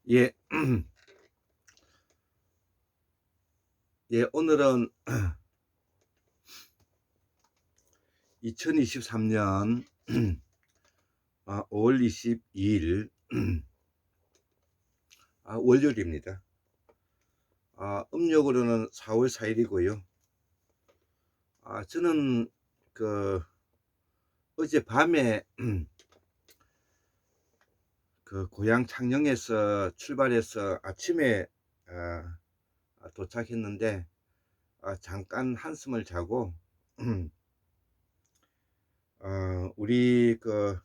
예, 예, 오늘은 2023년 5월 22일 월요일입니다. 음력으로는 4월 4일이고요. 저는 그 어젯밤에 그 고향 창녕에서 출발해서 아침에 도착했는데 잠깐 한숨을 자고 우리 그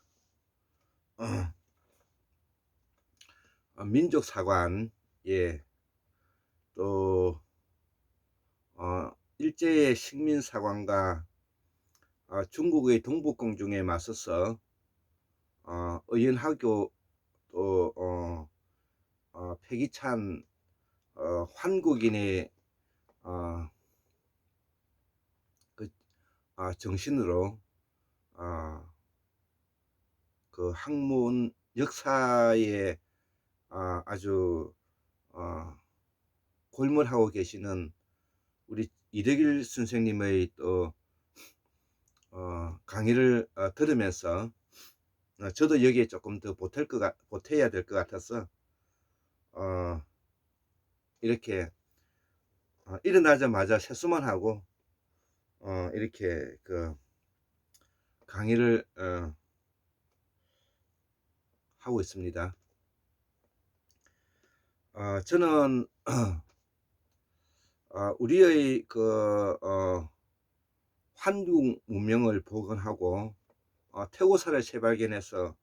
민족사관, 예, 또 일제의 식민사관과 중국의 동북공중에 맞서서 의연하고 또 패기찬 환국인의 그 정신으로 그 학문 역사에 아주 골몰하고 계시는 우리 이덕일 선생님의 또 강의를 들으면서 저도 여기에 조금 더 보태야 될 것 같아서 이렇게 일어나자마자 세수만 하고 이렇게 그 강의를 하고 있습니다. 저는 우리의 그 환국 문명을 복원하고 태고사를 재발견해서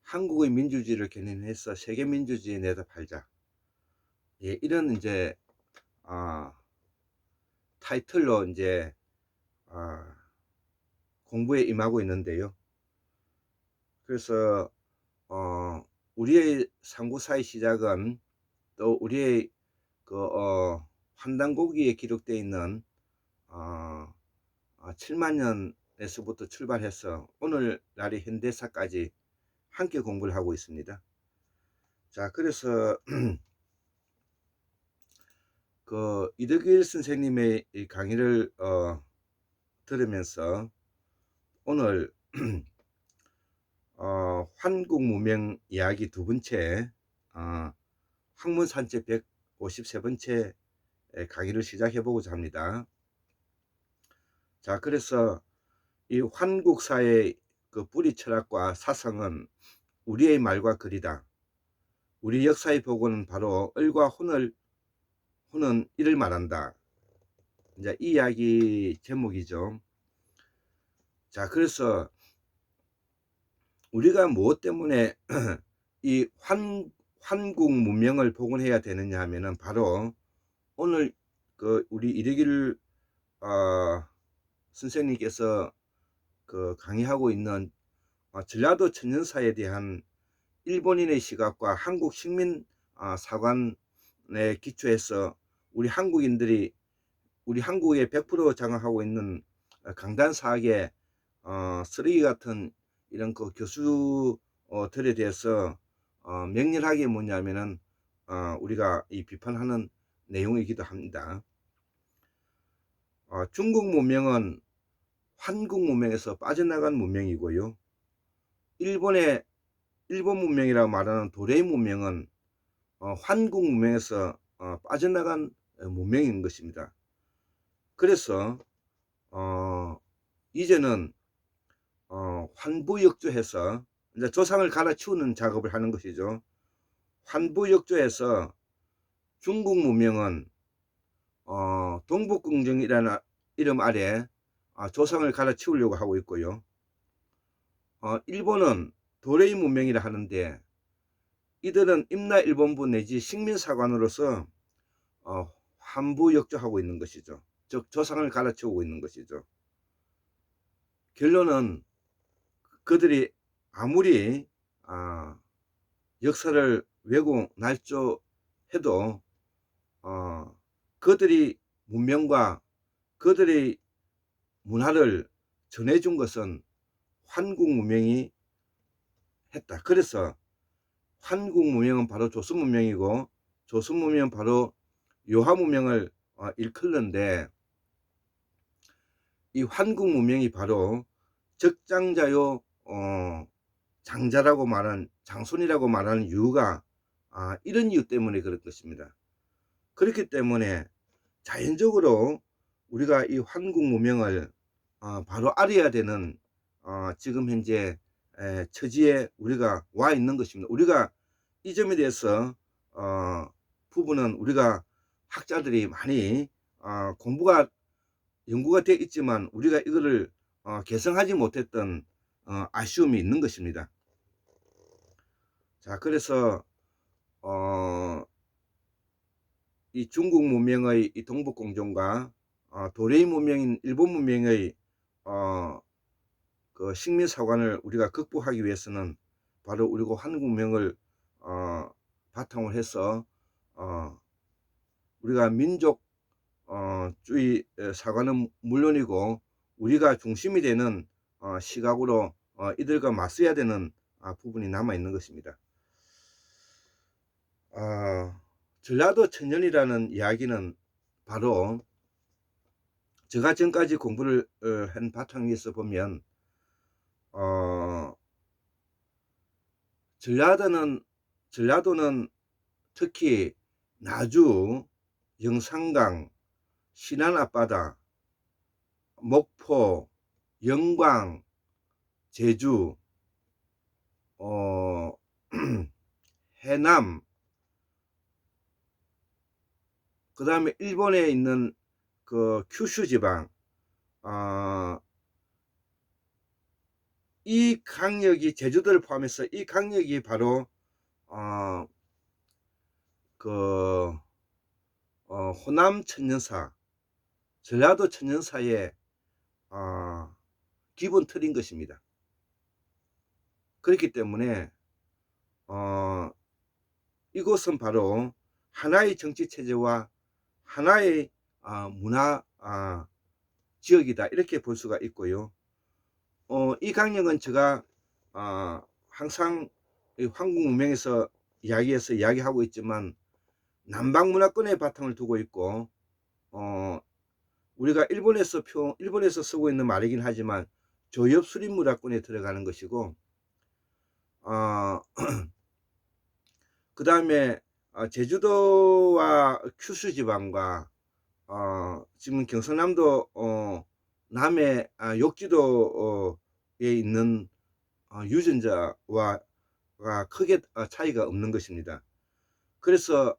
한국의 민주주의를 견인해서 세계 민주주의에 내다 팔자. 예, 이런 이제 타이틀로 이제 공부에 임하고 있는데요. 그래서 우리의 삼국사의 시작은 또 우리의 그 환단고기에 기록되어 있는 7만 년에서부터 출발해서 오늘날의 현대사까지 함께 공부를 하고 있습니다. 자, 그래서 그 이덕일 선생님의 이 강의를 들으면서 오늘 환국문명 이야기 두 번째 학문산책 153번째 강의를 시작해 보고자 합니다. 자, 그래서 이 환국사의 그 뿌리 철학과 사상은 우리의 말과 글이다. 우리 역사의 복원은 바로 을과 혼은 이를 말한다. 이제 이 이야기 제목이죠. 자, 그래서 우리가 무엇 때문에 이 환국 문명을 복원해야 되느냐 하면은 바로 오늘 그 우리 이덕일 선생님께서 그 강의하고 있는 전라도 천년사에 대한 일본인의 시각과 한국 식민 사관에 기초해서 우리 한국인들이 우리 한국에 100% 장악하고 있는 강단 사학의 쓰레기 같은 이런 그 교수들에 대해서 명렬하게 뭐냐면은 우리가 이 비판하는 내용이기도 합니다. 중국 문명은 한국 문명에서 빠져나간 문명이고요. 일본 문명이라고 말하는 도레이 문명은 한국 문명에서 빠져나간 문명인 것입니다. 그래서 이제는 환부역조해서 이제 조상을 갈아치우는 작업을 하는 것이죠. 환부역조해서 중국 문명은 동북궁정이라는 이름 아래 조상을 갈아치우려고 하고 있고요. 일본은 도레이 문명이라 하는데 이들은 임나일본부 내지 식민사관으로서 환부역조하고 있는 것이죠. 즉 조상을 갈아치우고 있는 것이죠. 결론은 그들이 아무리 역사를 왜곡 날조해도 그들이 문명과 그들의 문화를 전해준 것은 한국 문명이 했다. 그래서 환국 문명은 바로 조선 문명이고, 조선 문명은 바로 요하 문명을 일컫는데, 이 환국 문명이 바로 적장자요 장자라고 말하는, 장손이라고 말하는 이유가 이런 이유 때문에 그럴 것입니다. 그렇기 때문에 자연적으로 우리가 이 환국 문명을 바로 알아야 되는 지금 현재 처지에 우리가 와 있는 것입니다. 우리가 이 점에 대해서 부분은 우리가 학자들이 많이 공부가 연구가 되어 있지만 우리가 이거를 개성하지 못했던 아쉬움이 있는 것입니다. 자, 그래서 이 중국 문명의 이 동북공정과 도레이 문명인 일본 문명의 그 식민사관을 우리가 극복하기 위해서는 바로 우리가 한국 문명을 바탕으로 해서 우리가 민족 주의 사관은 물론이고 우리가 중심이 되는 시각으로 이들과 맞서야 되는 부분이 남아 있는 것입니다. 전라도 천년이라는 이야기는 바로 제가 지금까지 공부를 한 바탕 위에서 보면 전라도는 특히 나주, 영산강, 신안 앞바다, 목포, 영광, 제주, 해남, 그 다음에 일본에 있는 그 큐슈 지방, 이 강력이 제주도를 포함해서 이 강력이 바로 호남 천년사, 전라도 천년사의 기본 틀인 것입니다. 그렇기 때문에 이곳은 바로 하나의 정치 체제와 하나의 문화 지역이다, 이렇게 볼 수가 있고요. 이 강령은 제가 항상 한국 문명에서 이야기하고 있지만 남방 문화권의 바탕을 두고 있고, 우리가 일본에서 쓰고 있는 말이긴 하지만 조엽 수립 문화권에 들어가는 것이고, 그 다음에 제주도와 큐슈 지방과 지금 경상남도 남해 욕지도에 있는 유전자와 크게 차이가 없는 것입니다. 그래서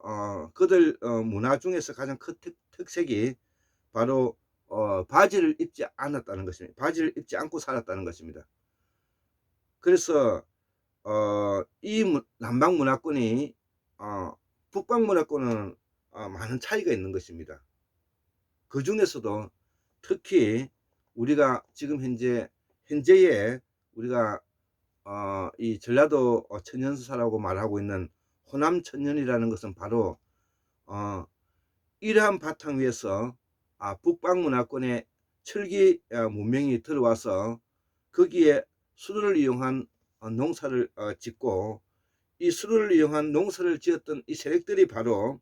그들 문화 중에서 가장 큰 특색이 바로 바지를 입지 않았다는 것입니다. 바지를 입지 않고 살았다는 것입니다. 그래서 이 남방 문화권이 북방 문화권은 많은 차이가 있는 것입니다. 그 중에서도 특히 우리가 지금 현재의 우리가 이 전라도 천년사라고 말하고 있는 호남 천년이라는 것은 바로 이러한 바탕 위에서 북방 문화권의 철기 문명이 들어와서 거기에 수로를 이용한 농사를 짓고, 이 수로를 이용한 농사를 지었던 이 세력들이 바로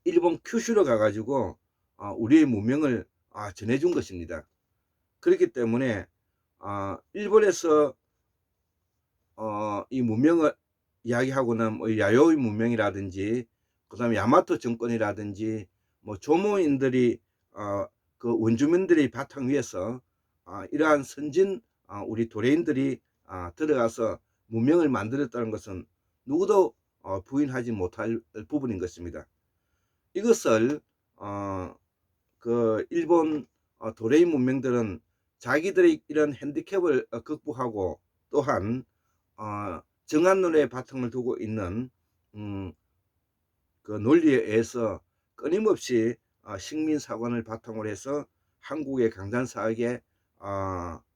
일본 큐슈로 가가지고 우리의 문명을 전해준 것입니다. 그렇기 때문에 일본에서 이 문명을 이야기하고는 뭐 야요이 문명이라든지, 그 다음에 야마토 정권이라든지, 뭐 조모인들이 그 원주민들이 바탕 위에서 이러한 선진 우리 도레인들이 들어가서 문명을 만들었다는 것은 누구도 부인하지 못할 부분인 것입니다. 이것을 그 일본 도레인 문명들은 자기들의 이런 핸디캡을 극복하고, 또한 정한론의 바탕을 두고 있는 그 논리에 의해서 끊임없이 식민사관을 바탕으로 해서 한국의 강단사에게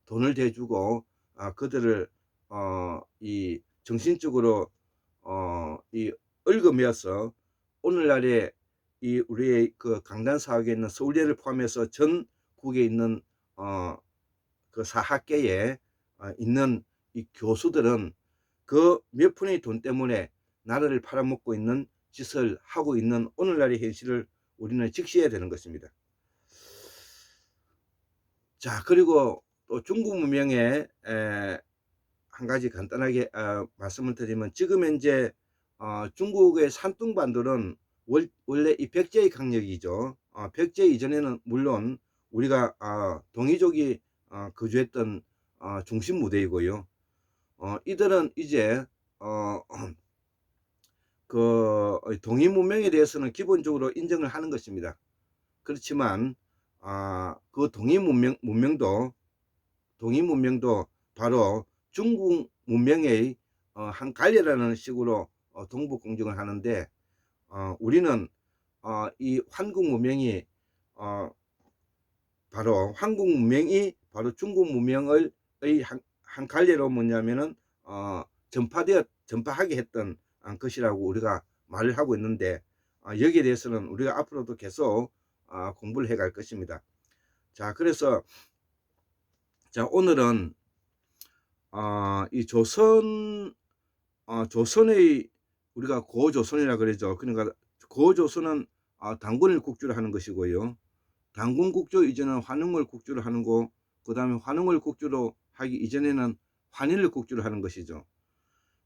돈을 대주고 그들을 이 정신적으로 이 얽어매어서 오늘날의 이 우리의 그 강단사학에 있는 서울대를 포함해서 전국에 있는 그 사학계에 있는 이 교수들은 그 몇 푼의 돈 때문에 나라를 팔아먹고 있는 짓을 하고 있는 오늘날의 현실을 우리는 직시해야 되는 것입니다. 자, 그리고 또 중국 문명의 한 가지 간단하게 말씀을 드리면, 지금 현재 중국의 산둥반도는 원래 이 백제의 강력이죠. 백제 이전에는 물론 우리가 동이족이 거주했던 중심 무대이고요. 이들은 이제 그 동이 문명에 대해서는 기본적으로 인정을 하는 것입니다. 그렇지만 그 동이 문명도 바로 중국 문명의 한 갈래라는 식으로 동북 공정을 하는데, 우리는 이 한국 문명이 바로 중국 문명의 한 갈래로 뭐냐면은 전파하게 했던 것이라고 우리가 말을 하고 있는데, 여기에 대해서는 우리가 앞으로도 계속 공부를 해 갈 것입니다. 자, 그래서 자, 오늘은 이 조선의 우리가 고조선이라 그러죠. 그러니까 고조선은 당군을 국주로 하는 것이고요. 당군 국주 이전은 환웅을 국주로 하는 거, 그 다음에 환웅을 국주로 하기 이전에는 환인을 국주로 하는 것이죠.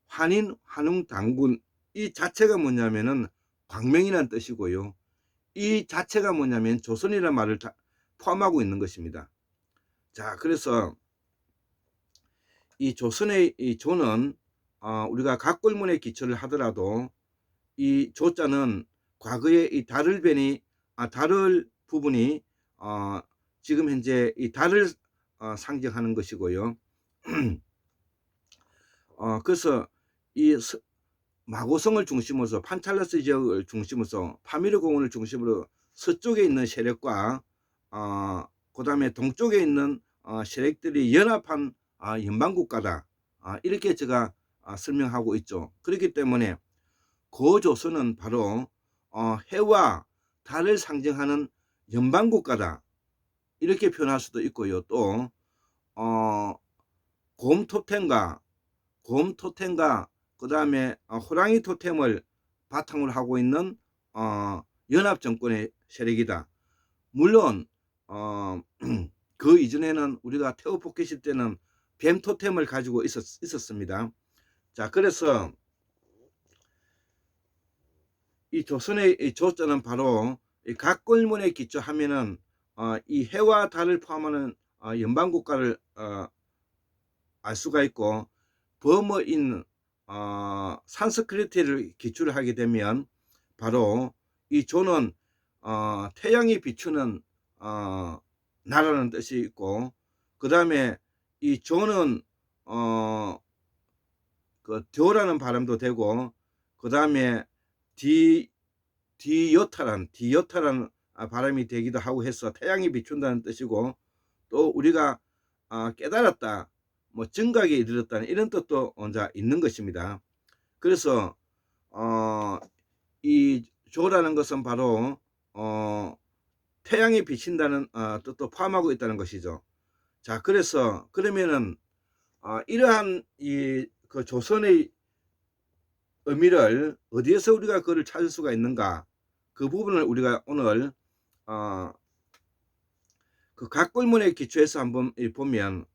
환인, 환웅, 당군, 이 자체가 뭐냐면은 광명이라는 뜻이고요. 이 자체가 뭐냐면 조선이라는 말을 포함하고 있는 것입니다. 자, 그래서 이 조선의 이 조는 우리가 각골문에 기초를 하더라도 이 조자는 과거에 이 달을 부분이 지금 현재 이 달을 상징하는 것이고요. 그래서 이 마고성을 중심으로서 판찰러스 지역을 중심으로서 파미르 공원을 중심으로 서쪽에 있는 세력과 그 다음에 동쪽에 있는 세력들이 연합한 연방국가다, 이렇게 제가 설명하고 있죠. 그렇기 때문에 고조선은 바로 해와 달을 상징하는 연방국가다, 이렇게 표현할 수도 있고요. 또 곰 토템과 그 다음에 호랑이 토템을 바탕으로 하고 있는 연합정권의 세력이다. 물론 그 이전에는 우리가 테오포켓 시대는 뱀 토템을 가지고 있었습니다. 자, 그래서 이 조선의 이 조자는 바로 이 각골문에 기초하면은 이 해와 달을 포함하는 연방국가를 알 수가 있고, 범어인 산스크리트를 기초로 하게 되면 바로 이 조는 태양이 비추는 나라는 뜻이 있고, 그 다음에 이 조는 그 듀라는 발음도 되고, 그 다음에 디요타란 발음이 되기도 하고 해서 태양이 비춘다는 뜻이고, 또 우리가 깨달았다, 뭐 증각에 이르렀다는 이런 뜻도 있는 것입니다. 그래서 이 조라는 것은 바로 태양이 비친다는 뜻도 포함하고 있다는 것이죠. 자, 그래서 그러면은 이러한 그 조선의 의미를 어디에서 우리가 그걸 찾을 수가 있는가, 그 부분을 우리가 오늘 그 각골문에 기초해서 한번 보면,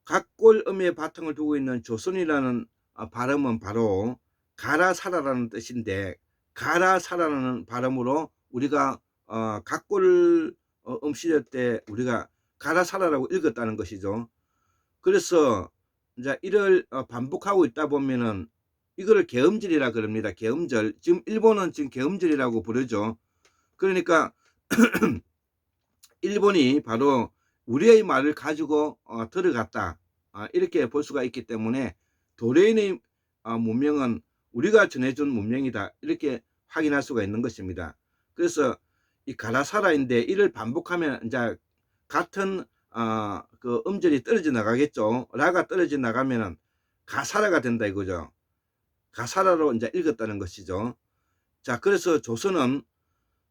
각골음의 바탕을 두고 있는 조선이라는 발음은 바로 가라사라라는 뜻인데, 가라사라라는 발음으로 우리가 각골 시대 때 우리가 가라사라라고 읽었다는 것이죠. 그래서 이제 이를 반복하고 있다 보면은 이거를 계음절이라 그럽니다. 계음절. 지금 일본은 지금 계음절이라고 부르죠. 그러니까 일본이 바로 우리의 말을 가지고 들어갔다, 이렇게 볼 수가 있기 때문에 도레인의 문명은 우리가 전해준 문명이다, 이렇게 확인할 수가 있는 것입니다. 그래서 이 가라사라인데 이를 반복하면 이제 같은 그 음절이 떨어져 나가겠죠. 라가 떨어져 나가면은 가사라가 된다 이거죠. 가사라로 이제 읽었다는 것이죠. 자, 그래서 조선은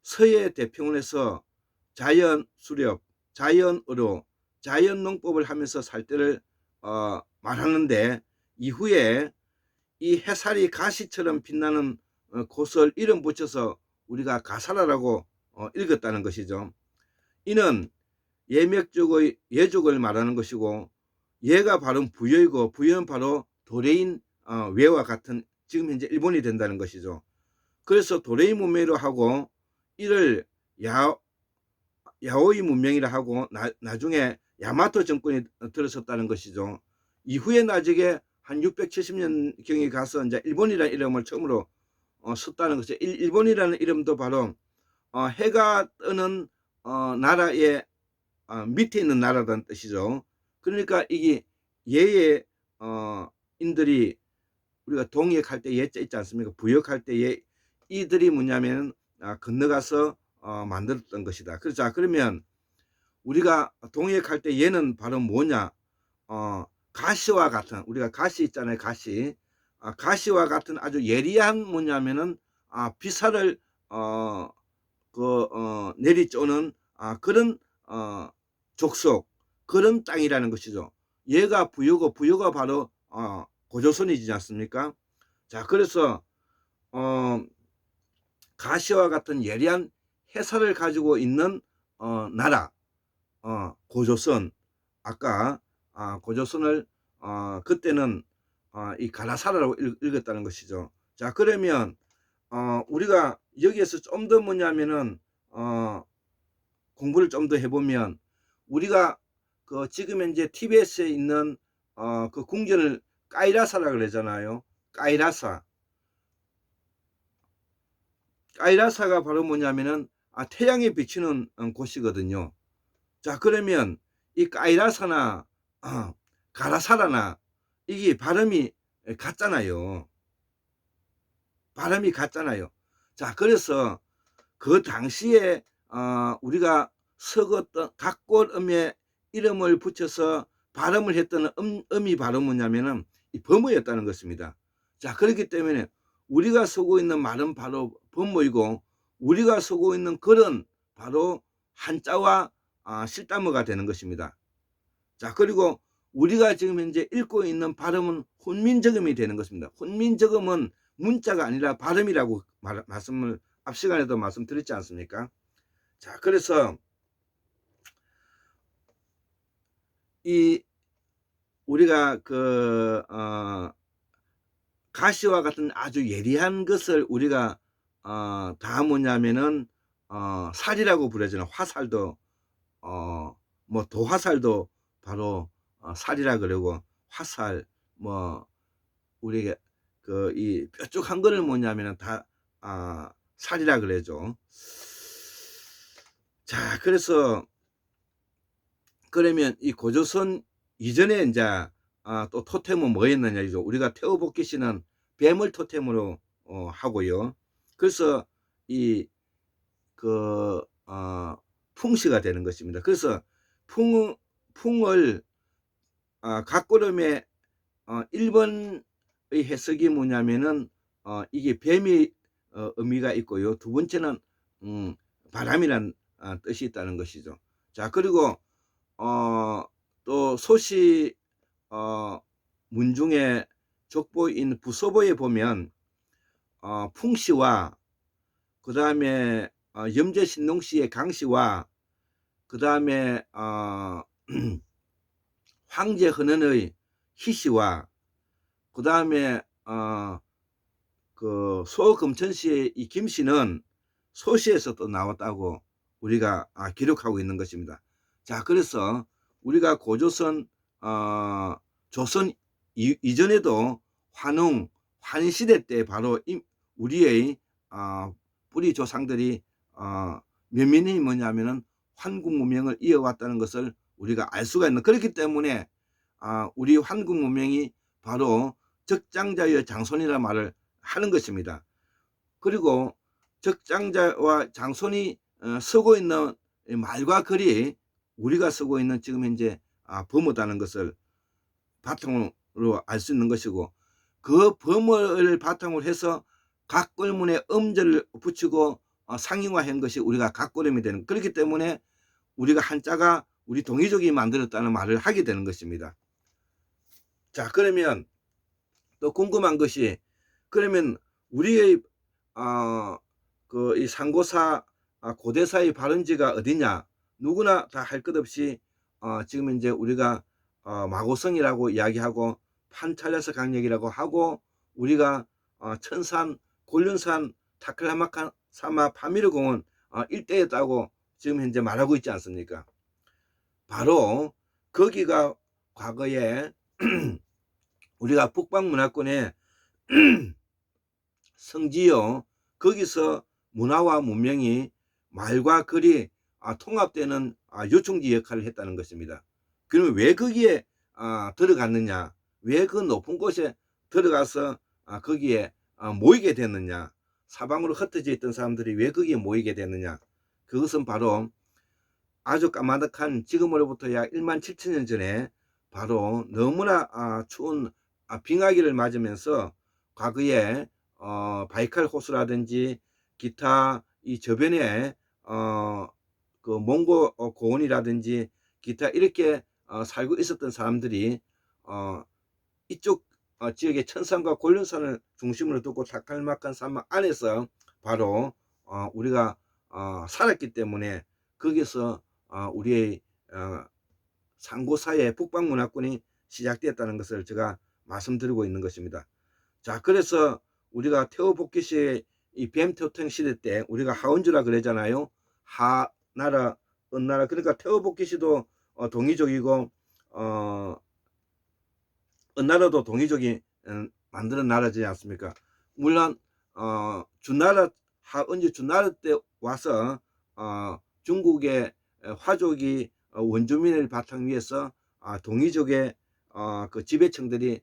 서해 대평원에서 자연 수렵, 자연 의료, 자연 농법을 하면서 살 때를 말하는데, 이후에 이 해살이 가시처럼 빛나는 곳을 이름 붙여서 우리가 가사라라고 읽었다는 것이죠. 이는 예맥족의 예족을 말하는 것이고, 예가 바로 부여이고 부여는 바로 도레인 외와 같은 지금 현재 일본이 된다는 것이죠. 그래서 도레이 문명이라 하고, 이를 야오이 문명이라 하고, 나중에 야마토 정권이 들어섰다는 것이죠. 이후에 나중에 한 670년경에 가서 이제 일본이라는 이름을 처음으로 썼다는 것이죠. 일본이라는 이름도 바로 해가 뜨는 나라의 밑에 있는 나라라는 뜻이죠. 그러니까 이게 예의 인들이 우리가 동역할 때 예자 있지 않습니까? 부역할 때 예, 이들이 뭐냐면 건너가서 만들었던 것이다. 그렇죠. 그러면 우리가 동역할 때 얘는 바로 뭐냐? 가시와 같은, 우리가 가시 있잖아요. 가시. 가시와 같은 아주 예리한 뭐냐면은 비사를 내리쪼는 그런 족속, 그런 땅이라는 것이죠. 얘가 부여고, 부여가 바로 고조선이지 않습니까? 자, 그래서 가시와 같은 예리한 해설을 가지고 있는 나라, 고조선. 아까 고조선을 그때는 이 가나사라라고 읽었다는 것이죠. 자, 그러면 우리가 여기에서 좀 더 뭐냐면은 공부를 좀 더 해보면, 우리가 그 지금 현재 TBS에 있는 그 궁전을 까이라사라 그러잖아요. 까이라사가 바로 뭐냐면은 태양이 비치는 곳이거든요. 자, 그러면 이 까이라사나 가라사라나 이게 발음이 같잖아요. 발음이 같잖아요. 자, 그래서 그 당시에 우리가 썩었던 각골음의 이름을 붙여서 발음을 했던 음이 바로 뭐냐면은 이 범어였다는 것입니다. 자, 그렇기 때문에 우리가 쓰고 있는 말은 바로 범어이고, 우리가 쓰고 있는 글은 바로 한자와 실담어가 되는 것입니다. 자, 그리고 우리가 지금 현재 읽고 있는 발음은 훈민저음이 되는 것입니다. 훈민저음은 문자가 아니라 발음이라고 말씀을 앞 시간에도 말씀드렸지 않습니까? 자, 그래서 이 우리가 그 가시와 같은 아주 예리한 것을 우리가 다 뭐냐면은 살이라고 부르잖아요. 화살도 뭐 도화살도 바로 살이라 그러고, 화살 뭐 우리가 그 이 뾰족한 거를 뭐냐면은 다 살이라 그러죠. 자, 그래서 그러면 이 고조선 이전에 이제 또 토템은 뭐였느냐 이죠. 우리가 태어복귀씨는 뱀을 토템으로 하고요. 그래서 이 그 풍씨가 되는 것입니다. 그래서 풍을 각걸음의 1번의 해석이 뭐냐면은 이게 뱀이 의미가 있고요. 두 번째는 바람이란 뜻이 있다는 것이죠. 자, 그리고 또 소시 문중에 족보인 부소보에 보면 풍씨와 그 다음에 염제신농씨의 강씨와 그 다음에 황제헌원의 희씨와 그 다음에 그 소금천씨의 이 김씨는 소시에서 또 나왔다고 우리가 기록하고 있는 것입니다. 자, 그래서 우리가 고조선 조선 이전에도 환웅 환시대 때 바로 우리의 뿌리 조상들이 면면이 뭐냐면은 환국 문명을 이어왔다는 것을 우리가 알 수가 있는, 그렇기 때문에 우리 환국 문명이 바로 적장자의 장손이라는 말을 하는 것입니다. 그리고 적장자와 장손이 쓰고 있는 말과 글이 우리가 쓰고 있는 지금 현재 범어다는 것을 바탕으로 알 수 있는 것이고, 그 범어를 바탕으로 해서 각골문에 음절을 붙이고 상형화한 것이 우리가 각골음이 되는, 그렇기 때문에 우리가 한자가 우리 동이족이 만들었다는 말을 하게 되는 것입니다. 자, 그러면 또 궁금한 것이, 그러면 우리의 이 상고사 고대사의 발원지가 어디냐? 누구나 다 할 것 없이 지금 이제 우리가 마고성이라고 이야기하고 판찰레스 강력이라고 하고 우리가 천산, 곤륜산, 타클라마카사마 파미르공원 일대였다고 지금 현재 말하고 있지 않습니까? 바로 거기가 과거에 우리가 북방문화권에 성지요, 거기서 문화와 문명이 말과 글이 통합되는 요충지 역할을 했다는 것입니다. 그러면 왜 거기에 들어갔느냐, 왜 그 높은 곳에 들어가서 거기에 모이게 됐느냐, 사방으로 흩어져 있던 사람들이 왜 거기에 모이게 됐느냐, 그것은 바로 아주 까마득한 지금으로부터 약 1만 7천년 전에 바로 너무나 추운 빙하기를 맞으면서 과거에 바이칼 호수라든지 기타 이 저변에 그 몽고 고원이라든지 기타 이렇게 살고 있었던 사람들이 이쪽 지역의 천산과 곤륜산을 중심으로 두고 타칼마칸 산맥 안에서 바로 우리가 살았기 때문에 거기서 우리의 상고사의 북방문화권이 시작되었다는 것을 제가 말씀드리고 있는 것입니다. 자, 그래서 우리가 테오보키시의 이 뱀토탱 시대 때 우리가 하원주라 그러잖아요. 하나라, 은나라. 그러니까 테오보키시도 동이족이고 은나라도 동이족이 만드는 나라지 않습니까? 물론 주나라, 하은주 주나라 때 와서 중국의 화족이 원주민을 바탕 위해서 동이족의 그 지배층들이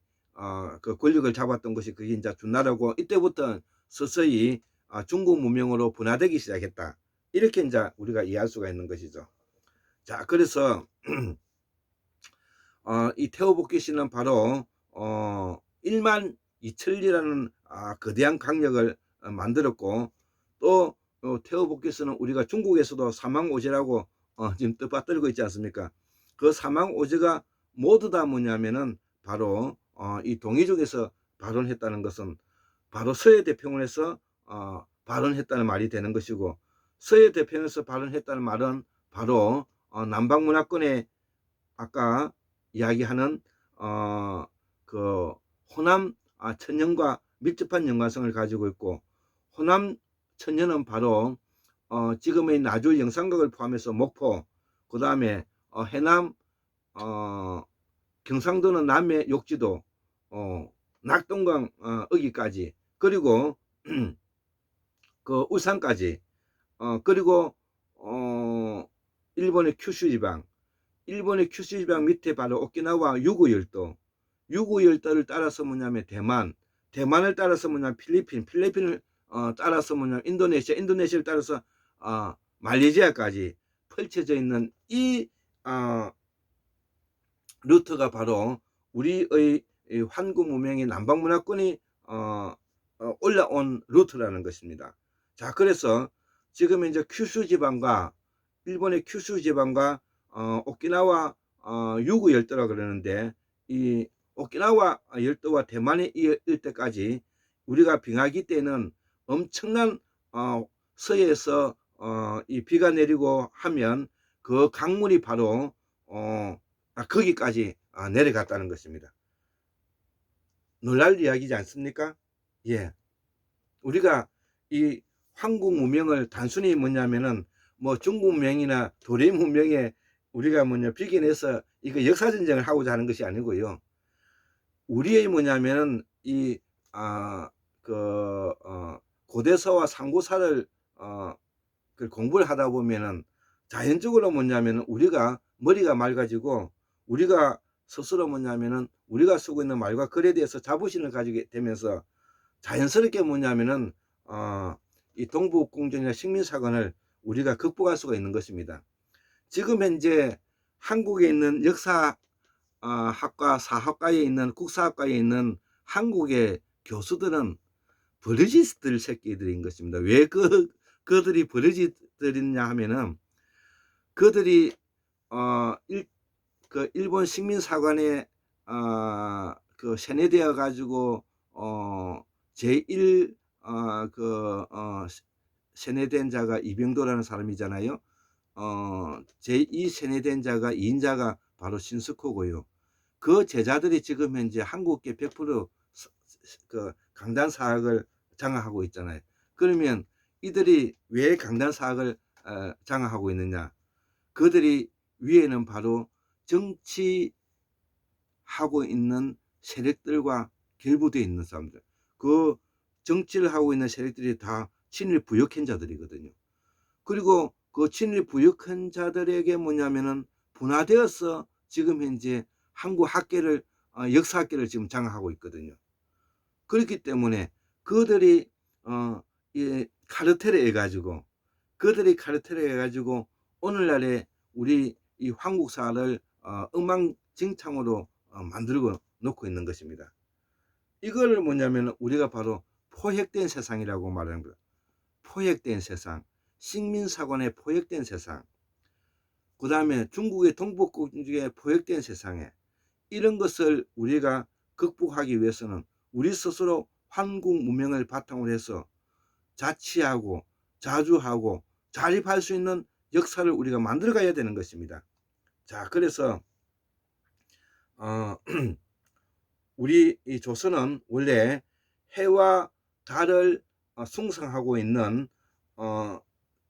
그 권력을 잡았던 것이 그게 이제 주나라고, 이때부터 서서히 중국 문명으로 분화되기 시작했다. 이렇게 이제 우리가 이해할 수가 있는 것이죠. 자, 그래서 이 테오보키시는 바로 1만 2천리라는 거대한 강력을 만들었고, 또 테오보키스는 우리가 중국에서도 사망오제라고 지금 떠받들고 있지 않습니까? 그 사망오제가 모두 다 뭐냐면은 바로 이 동이족에서 발원했다는 것은 바로 서해대평원에서 발원했다는 말이 되는 것이고, 서해대평원에서 발원했다는 말은 바로 남방문화권의 아까 이야기하는 그 호남 천년과 밀접한 연관성을 가지고 있고, 호남 천년은 바로 지금의 나주 영산각을 포함해서 목포, 그 다음에 해남 경상도는 남해 욕지도, 낙동강 어기까지, 그리고 그 울산까지, 그리고 일본의 큐슈 지방, 일본의 큐슈 지방 밑에 바로 오키나와 유구열도, 유구열도를 따라서 뭐냐면 대만, 대만을 따라서 뭐냐면 필리핀, 필리핀을 따라서 뭐냐면 인도네시아, 인도네시아를 따라서 말레이시아까지 펼쳐져 있는 이 루트가 바로 우리의 환구 문명의 남방문화권이 올라온 루트라는 것입니다. 자, 그래서 지금 이제 큐슈 지방과 일본의 큐슈 지방과 오키나와 유구 열도라 그러는데, 이 오키나와 열도와 대만에 이을 때까지 우리가 빙하기 때는 엄청난 서해에서 이 비가 내리고 하면 그 강물이 바로 거기까지 내려갔다는 것입니다. 놀랄 이야기지 않습니까? 예. 우리가 이 한국 문명을 단순히 뭐냐면은 뭐 중국 문명이나 도레 문명에 우리가 뭐냐 비견해서 이거 역사 전쟁을 하고자 하는 것이 아니고요. 우리의 뭐냐면은 이 고대사와 상고사를 그 공부를 하다 보면은 자연적으로 뭐냐면은 우리가 머리가 맑아지고, 우리가 스스로 뭐냐면은 우리가 쓰고 있는 말과 글에 대해서 자부심을 가지게 되면서 자연스럽게 뭐냐면은 이 동북공정이나 식민사관을 우리가 극복할 수가 있는 것입니다. 지금 현재 한국에 있는 역사 학과 사학과에 있는 국사학과에 있는 한국의 교수들은 버러지들 새끼들인 것입니다. 왜 그들이 버러지들이냐 하면은 그들이 일본 식민사관의 그 세뇌되어 가지고 제1 세뇌된 자가 이병도라는 사람이잖아요. 제2 세뇌된 자가 이인자가 바로 신스코고요. 그 제자들이 지금 현재 한국계 100% 강단 사학을 장악하고 있잖아요. 그러면 이들이 왜 강단 사학을 장악하고 있느냐? 그들이 위에는 바로 정치하고 있는 세력들과 결부되어 있는 사람들. 그 정치를 하고 있는 세력들이 다 친일 부역행자들이거든요. 그리고 그 친일 부역행자들에게 뭐냐면은 분화되어서 지금 현재 한국 학계를 역사학계를 지금 장악하고 있거든요. 그렇기 때문에 그들이 카르텔을 해가지고 오늘날에 우리 이 한국사를 엉망진창으로 만들고 놓고 있는 것입니다. 이걸 뭐냐면 우리가 바로 포획된 세상이라고 말하는 거예요. 포획된 세상, 식민사관에 포획된 세상, 그 다음에 중국의 동북국에 포획된 세상에, 이런 것을 우리가 극복하기 위해서는 우리 스스로 한국 문명을 바탕으로 해서 자치하고 자주하고 자립할 수 있는 역사를 우리가 만들어 가야 되는 것입니다. 자, 그래서 우리 이 조선은 원래 해와 달을 숭상하고 있는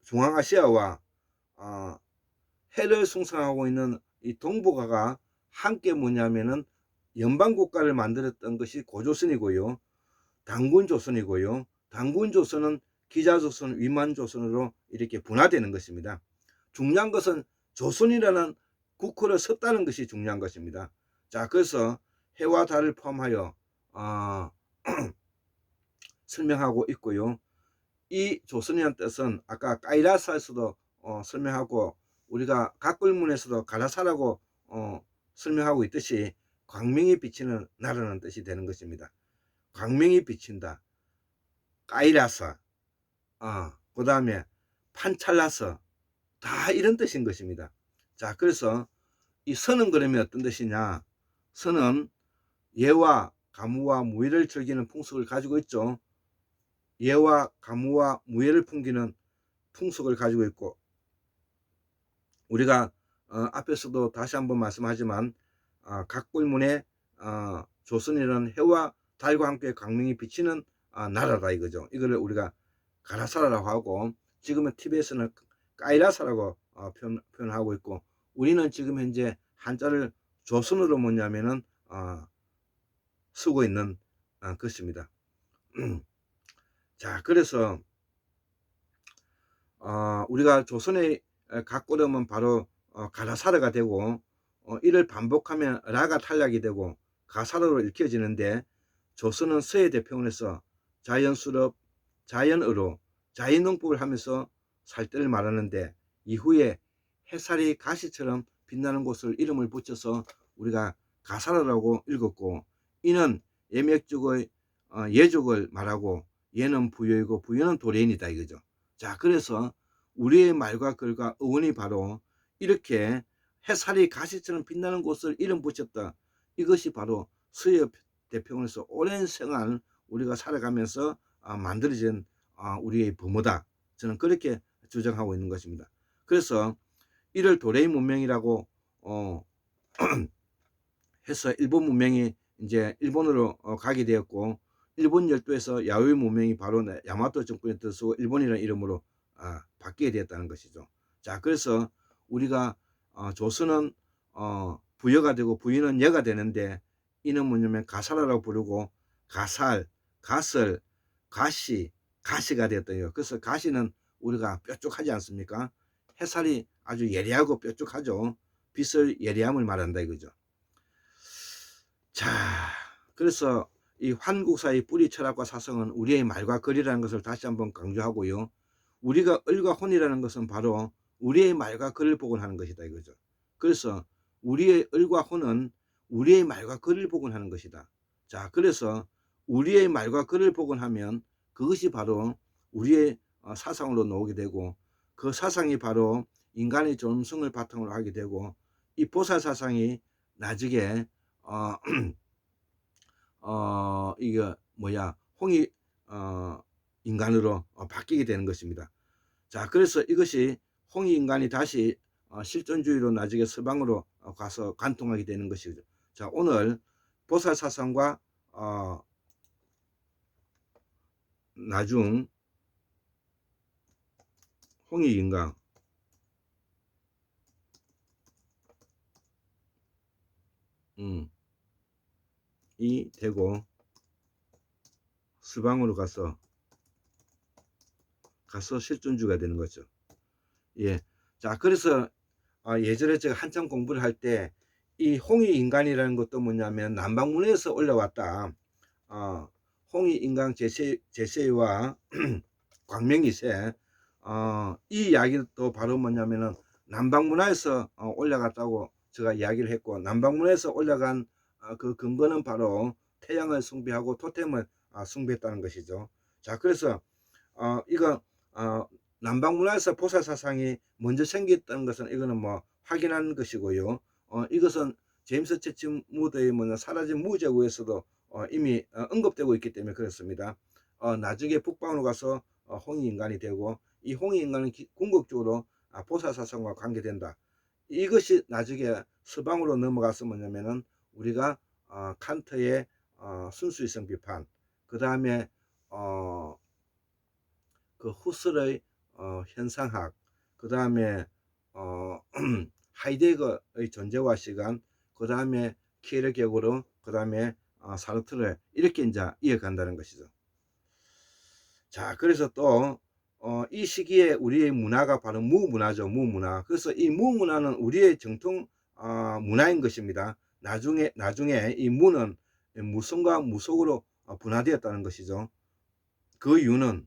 중앙아시아와 해를 숭상하고 있는 이 동북아가 함께 뭐냐면은 연방국가를 만들었던 것이 고조선이고요. 당군조선이고요. 당군조선은 기자조선, 위만조선으로 이렇게 분화되는 것입니다. 중요한 것은 조선이라는 국호를 썼다는 것이 중요한 것입니다. 자, 그래서 해와 달을 포함하여 설명하고 있고요. 이 조선이라는 뜻은 아까 까이라사에서도 설명하고 우리가 각굴문에서도 가라사라고 설명하고 있듯이 광명이 비치는 나라는 뜻이 되는 것입니다. 광명이 비친다. 까이라사, 그 다음에 판찰라서, 다 이런 뜻인 것입니다. 자, 그래서 이 선은 그러면 어떤 뜻이냐? 선은 예와 가무와 무예를 즐기는 풍속을 가지고 있죠. 예와 가무와 무예를 풍기는 풍속을 가지고 있고, 우리가 앞에서도 다시 한번 말씀하지만 각골문에 조선이라는 해와 달과 함께 광명이 비치는 나라다 이거죠. 이거를 우리가 가라사라라고 하고, 지금은 티베트는 까이라사라고 표현하고 있고, 우리는 지금 현재 한자를 조선으로 뭐냐면은 쓰고 있는 것입니다. 자, 그래서 우리가 조선의 각골음은 바로 가라사라가 되고, 이를 반복하면 라가 탈락이 되고 가사라로 읽혀지는데, 조선은 서해 대평원에서 자연수럽, 자연어로, 자연농법을 하면서 살 때를 말하는데, 이후에 햇살이 가시처럼 빛나는 곳을 이름을 붙여서 우리가 가사라라고 읽었고, 이는 예맥족의 예족을 말하고, 예는 부여이고 부여는 도래인이다 이거죠. 자, 그래서 우리의 말과 글과 어원이 바로 이렇게 햇살이 가시처럼 빛나는 곳을 이름 붙였다. 이것이 바로 서해 대평원에서 오랜 생활 우리가 살아가면서 만들어진 우리의 부모다. 저는 그렇게 주장하고 있는 것입니다. 그래서 이를 도레이 문명이라고 해서 일본 문명이 이제 일본으로 가게 되었고, 일본 열도에서 야오이 문명이 바로 야마토 정권의 뜻으로 일본이라는 이름으로 바뀌게 되었다는 것이죠. 자, 그래서 우리가 조선은 부여가 되고 부여는 여가 되는데, 이는 뭐냐면 가사라라고 부르고, 가살, 가설, 가시, 가시가 되었대요. 그래서 가시는 우리가 뾰족하지 않습니까? 햇살이 아주 예리하고 뾰족하죠. 빛을 예리함을 말한다 이거죠. 자, 그래서 이 한국사의 뿌리 철학과 사성은 우리의 말과 글이라는 것을 다시 한번 강조하고요. 우리가 을과 혼이라는 것은 바로 우리의 말과 글을 복원하는 것이다 이거죠. 그래서 우리의 을과 혼은 우리의 말과 글을 복원하는 것이다. 자, 그래서 우리의 말과 글을 복원하면 그것이 바로 우리의 사상으로 나오게 되고, 그 사상이 바로 인간의 존엄성을 바탕으로 하게 되고, 이 보살 사상이 나중에 어, 이게 뭐야 홍익 인간으로 바뀌게 되는 것입니다. 자, 그래서 이것이 홍익 인간이 다시 실존주의로 나중에 서방으로 가서 관통하게 되는 것이죠. 자, 오늘 보살 사상과 나중 홍익 인간 이 되고 서방으로 가서 실존주의가 되는 거죠. 예. 자, 그래서 예전에 제가 한참 공부를 할 때 이 홍익 인간이라는 것도 뭐냐면 남방문에서 올라왔다. 홍익 인간 제세와 광명이세 이 이야기도 바로 뭐냐면은 남방문화에서 올라갔다고 제가 이야기를 했고, 남방문화에서 올라간 그 근거는 바로 태양을 숭배하고 토템을 숭배했다는 것이죠. 자, 그래서 이거 남방문화에서 보살 사상이 먼저 생겼다는 것은 이거는 뭐 확인한 것이고요. 이것은 제임스 채치 무드의 사라진 무제국에서도 이미 언급되고 있기 때문에 그렇습니다. 나중에 북방으로 가서 홍익인간이 되고, 이 홍익인간은 궁극적으로 보살 사상과 관계된다. 이것이 나중에 서방으로 넘어가서 뭐냐면은 우리가 칸트의 순수이성 비판, 그 다음에 그 후슬의 현상학, 그 다음에 하이데거의 존재와 시간, 그 다음에 키에르케고르, 그 다음에 사르트르, 이렇게 이제 이어간다는 것이죠. 자, 그래서 또 이 시기에 우리의 문화가 바로 무문화죠. 무문화. 그래서 이 무문화는 우리의 정통 문화인 것입니다. 나중에 이 무는 무성과 무속으로 분화되었다는 것이죠. 그 이유는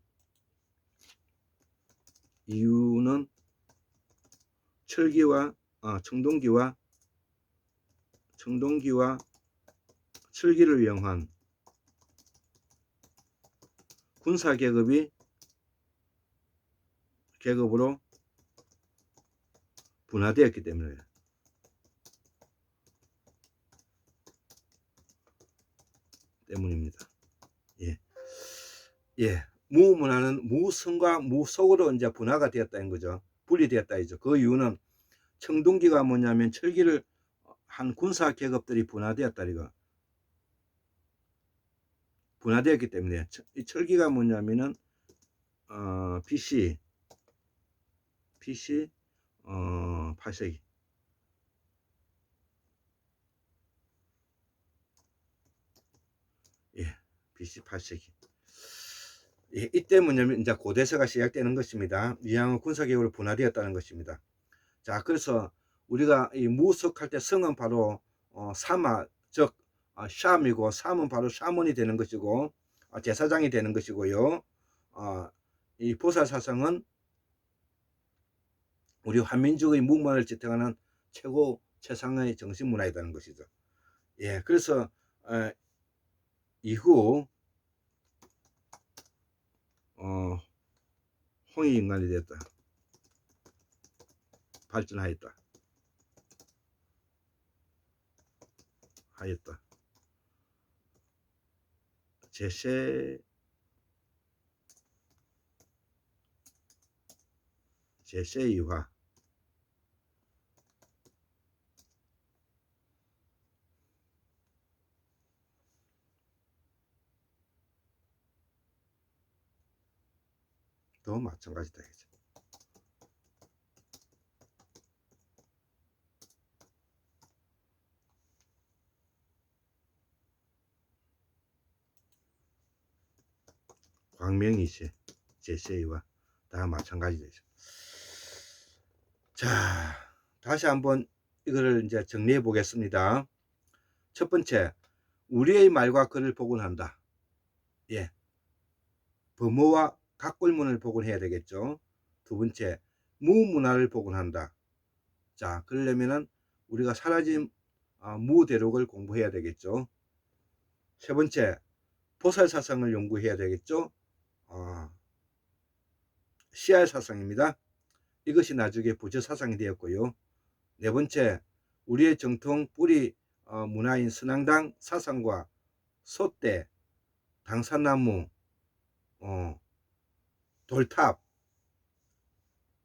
철기와 청동기와 철기를 이용한 군사 계급으로 분화되었기 때문입니다. 예. 예. 무문화는 무성과 무속으로 이제 분화가 되었다는 거죠. 분리되었다 이죠. 그 이유는 청동기가 뭐냐면 철기를 한 군사 계급들이 분화되었다 이거. 분화되었기 때문에 이 철기가 뭐냐면은 BC 8세기. 예, BC 8세기. 예, 이때 뭐냐면 이제 고대세가 시작되는 것입니다. 이양은 군사계급으로 분화되었다는 것입니다. 자, 그래서 우리가 이 무속할 때 성은 바로 사마, 즉 샴이고, 삼은 바로 샤먼이 되는 것이고, 제사장이 되는 것이고요. 이 보살 사상은 우리 한민족의 문화를 지탱하는 최상의 정신문화이라는 것이죠. 예, 그래서 이후 홍익인간이 되었다. 발전하였다. 제세이화. 도 마찬가지다. 광명이시 제세이와 다 마찬가지죠. 자, 다시 한번 이거를 이제 정리해 보겠습니다. 첫 번째, 우리의 말과 글을 복원한다. 예, 범어와 각골문을 복원해야 되겠죠. 두 번째, 무문화를 복원한다. 자, 그러려면은 우리가 사라진 무대록을 공부해야 되겠죠. 세 번째, 보살 사상을 연구해야 되겠죠. CR 사상입니다. 이것이 나중에 부처 사상이 되었고요. 네 번째, 우리의 정통 뿌리 문화인 선앙당 사상과 소대, 당산나무, 돌탑,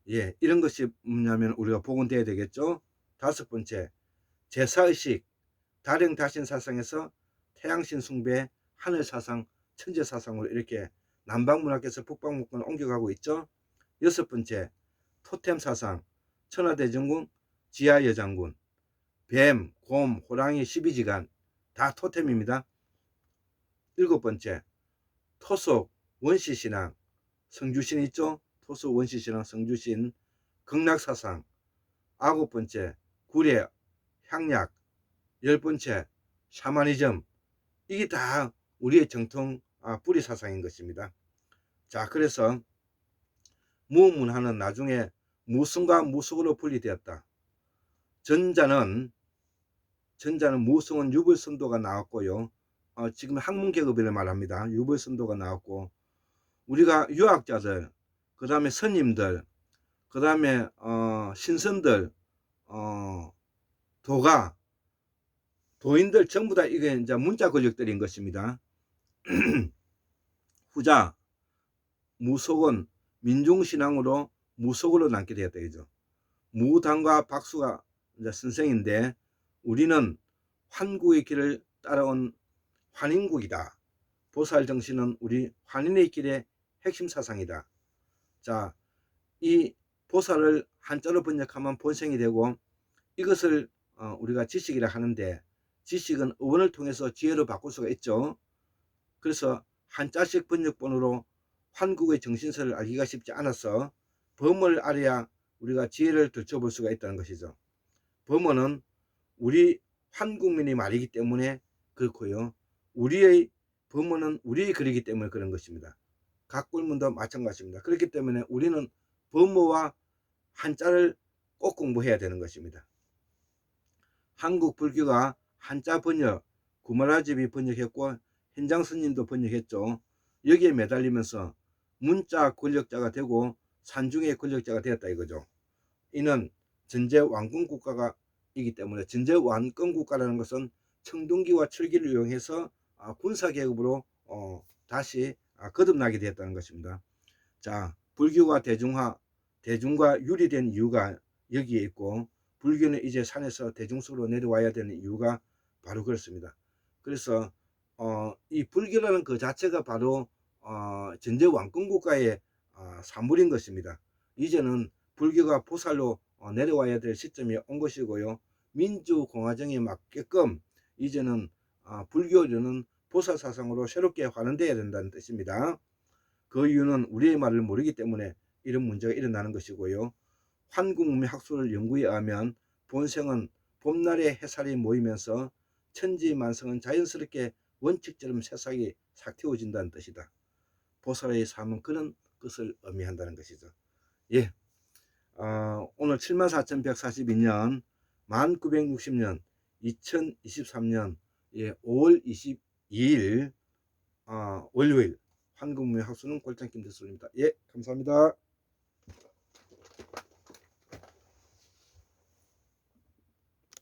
예, 이런 것이 뭐냐면 우리가 복원돼야 되겠죠. 다섯 번째, 제사의식, 다령다신 사상에서 태양신 숭배, 하늘사상, 천재사상으로 이렇게 남방문화께서 북방문화권을 옮겨가고 있죠. 여섯 번째, 토템사상, 천하대전군, 지하여장군, 뱀, 곰, 호랑이, 12지간 다 토템입니다. 일곱 번째, 토속, 원시신앙, 성주신 있죠. 토속, 원시신앙, 성주신, 극락사상. 아홉 번째, 구례, 향약. 열 번째, 샤머니즘. 이게 다 우리의 정통 뿌리 사상인 것입니다. 자, 그래서 무문화는 나중에 무성과 무속으로 분리되었다. 전자는 무성은 유불선도가 나왔고요. 지금 학문계급을 말합니다. 유불선도가 나왔고, 우리가 유학자들, 그 다음에 스님들, 그 다음에 신선들, 도가, 도인들 전부 다 이게 이제 문자 권력들인 것입니다. 후자 무속은 민중신앙으로 무속으로 남게 되었다 이죠. 무당과 박수가 이제 선생인데 우리는 환구의 길을 따라온 환인국이다. 보살 정신은 우리 환인의 길의 핵심 사상이다. 자, 이 보살을 한자로 번역하면 본생이 되고 이것을 우리가 지식이라 하는데 지식은 어원을 통해서 지혜로 바꿀 수가 있죠. 그래서 한자식 번역본으로 환국의 정신설을 알기가 쉽지 않아서 범어를 알아야 우리가 지혜를 들춰볼 수가 있다는 것이죠. 범어는 우리 한국민의 말이기 때문에 그렇고요. 우리의 범어는 우리의 글이기 때문에 그런 것입니다. 각굴문도 마찬가지입니다. 그렇기 때문에 우리는 범어와 한자를 꼭 공부해야 되는 것입니다. 한국 불교가 한자 번역, 구마라집이 번역했고 현장 스님도 번역했죠. 여기에 매달리면서 문자 권력자가 되고 산중의 권력자가 되었다 이거죠. 이는 전제 왕권 국가가 이기 때문에 전제 왕권 국가라는 것은 청동기와 철기를 이용해서 군사계급으로 다시 거듭나게 되었다는 것입니다. 자, 불교가 대중과 유리된 이유가 여기에 있고 불교는 이제 산에서 대중 속으로 내려와야 되는 이유가 바로 그렇습니다. 그래서 이 불교라는 그 자체가 바로 전제 왕권 국가의 산물인 것입니다. 이제는 불교가 보살로 내려와야 될 시점이 온 것이고요. 민주공화정에 맞게끔 이제는 불교는 보살 사상으로 새롭게 환원되어야 된다는 뜻입니다. 그 이유는 우리의 말을 모르기 때문에 이런 문제가 일어나는 것이고요. 한국문명 학술을 연구에 의하면 본생은 봄날의 해살이 모이면서 천지만성은 자연스럽게 원칙처럼 새싹이 삭히워진다는 뜻이다. 보살의 삶은 그런 것을 의미한다는 것이죠. 예, 오늘 74,142년 1960년 2023년 5월 22일 월요일 한국문명 학술은 골장김 대수입니다. 예, 감사합니다.